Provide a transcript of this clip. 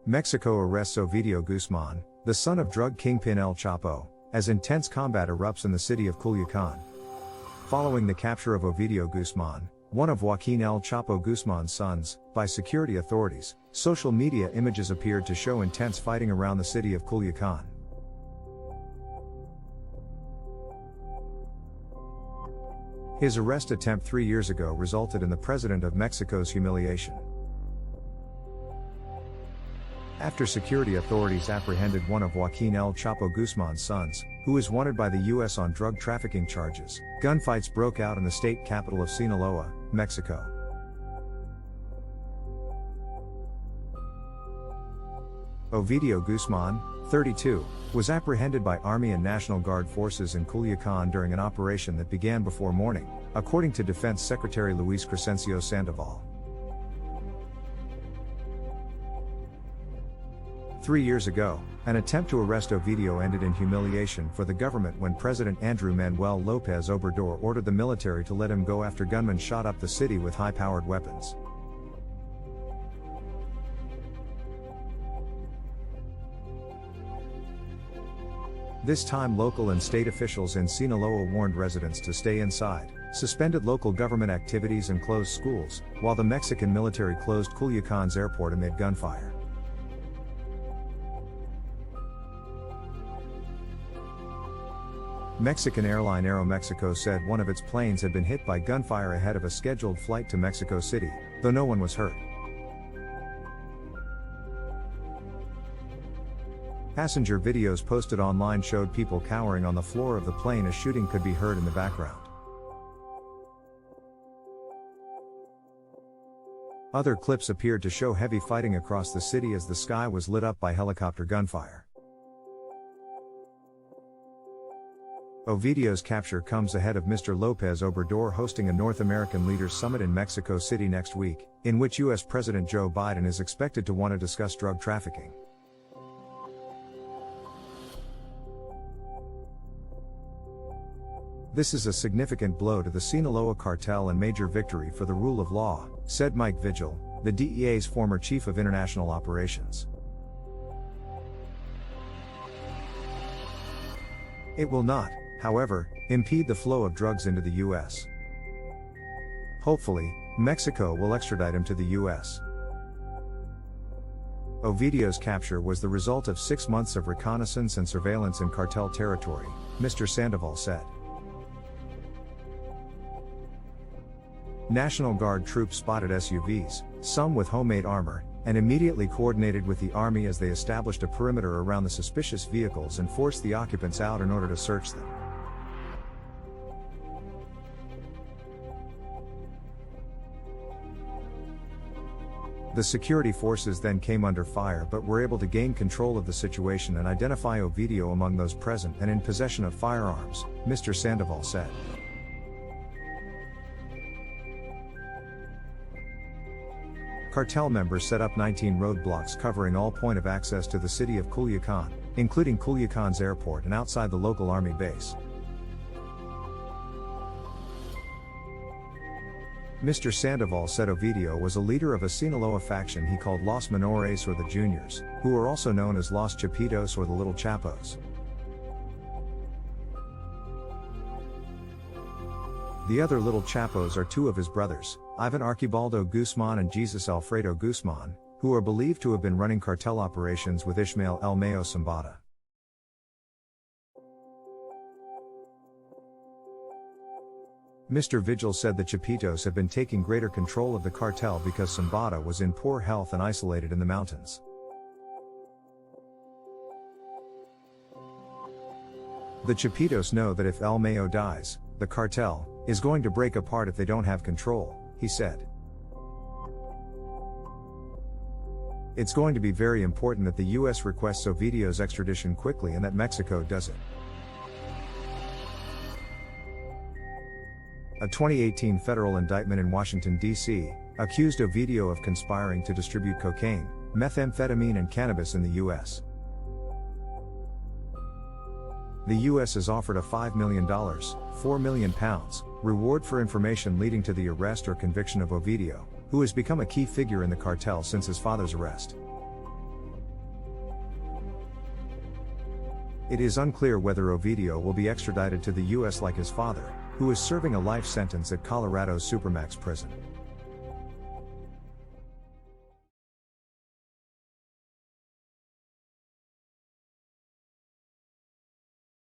Mexico arrests Ovidio Guzman, the son of drug kingpin El Chapo, as intense combat erupts in the city of Culiacan. Following the capture of Ovidio Guzman, one of Joaquin El Chapo Guzman's sons, by security authorities, social media images appeared to show intense fighting around the city of Culiacan. His arrest attempt 3 years ago resulted in the President of Mexico's humiliation. After security authorities apprehended one of Joaquin El Chapo Guzman's sons, who is wanted by the U.S. on drug trafficking charges, gunfights broke out in the state capital of Sinaloa, Mexico. Ovidio Guzman, 32, was apprehended by Army and National Guard forces in Culiacan during an operation that began before morning, according to Defense Secretary Luis Crescencio Sandoval. 3 years ago, an attempt to arrest Ovidio ended in humiliation for the government when President Andrew Manuel López Obrador ordered the military to let him go after gunmen shot up the city with high-powered weapons. This time local and state officials in Sinaloa warned residents to stay inside, suspended local government activities and closed schools, while the Mexican military closed Culiacan's airport amid gunfire. Mexican airline Aeromexico said one of its planes had been hit by gunfire ahead of a scheduled flight to Mexico City, though no one was hurt. Passenger videos posted online showed people cowering on the floor of the plane as shooting could be heard in the background. Other clips appeared to show heavy fighting across the city as the sky was lit up by helicopter gunfire. Ovidio's capture comes ahead of Mr. López Obrador hosting a North American Leaders Summit in Mexico City next week, in which U.S. President Joe Biden is expected to want to discuss drug trafficking. This is a significant blow to the Sinaloa cartel and major victory for the rule of law, said Mike Vigil, the DEA's former chief of international operations. It will not, however, impede the flow of drugs into the U.S. Hopefully, Mexico will extradite him to the U.S. Ovidio's capture was the result of 6 months of reconnaissance and surveillance in cartel territory, Mr. Sandoval said. National Guard troops spotted SUVs, some with homemade armor, and immediately coordinated with the Army as they established a perimeter around the suspicious vehicles and forced the occupants out in order to search them. The security forces then came under fire but were able to gain control of the situation and identify Ovidio among those present and in possession of firearms, Mr. Sandoval said. Cartel members set up 19 roadblocks covering all points of access to the city of Culiacan, including Culiacan's airport and outside the local army base. Mr. Sandoval said Ovidio was a leader of a Sinaloa faction he called Los Menores or the Juniors, who are also known as Los Chapitos or the Little Chapos. The other Little Chapos are two of his brothers, Ivan Archibaldo Guzman and Jesus Alfredo Guzman, who are believed to have been running cartel operations with Ishmael El Mayo Zambada. Mr. Vigil said the Chapitos had been taking greater control of the cartel because Zambada was in poor health and isolated in the mountains. The Chapitos know that if El Mayo dies, the cartel is going to break apart if they don't have control, he said. It's going to be very important that the U.S. requests Ovidio's extradition quickly and that Mexico does it. A 2018 federal indictment in Washington, D.C., accused Ovidio of conspiring to distribute cocaine, methamphetamine and cannabis in the U.S. The U.S. has offered a $5 million, £4 million, reward for information leading to the arrest or conviction of Ovidio, who has become a key figure in the cartel since his father's arrest. It is unclear whether Ovidio will be extradited to the US like his father, who is serving a life sentence at Colorado's Supermax prison.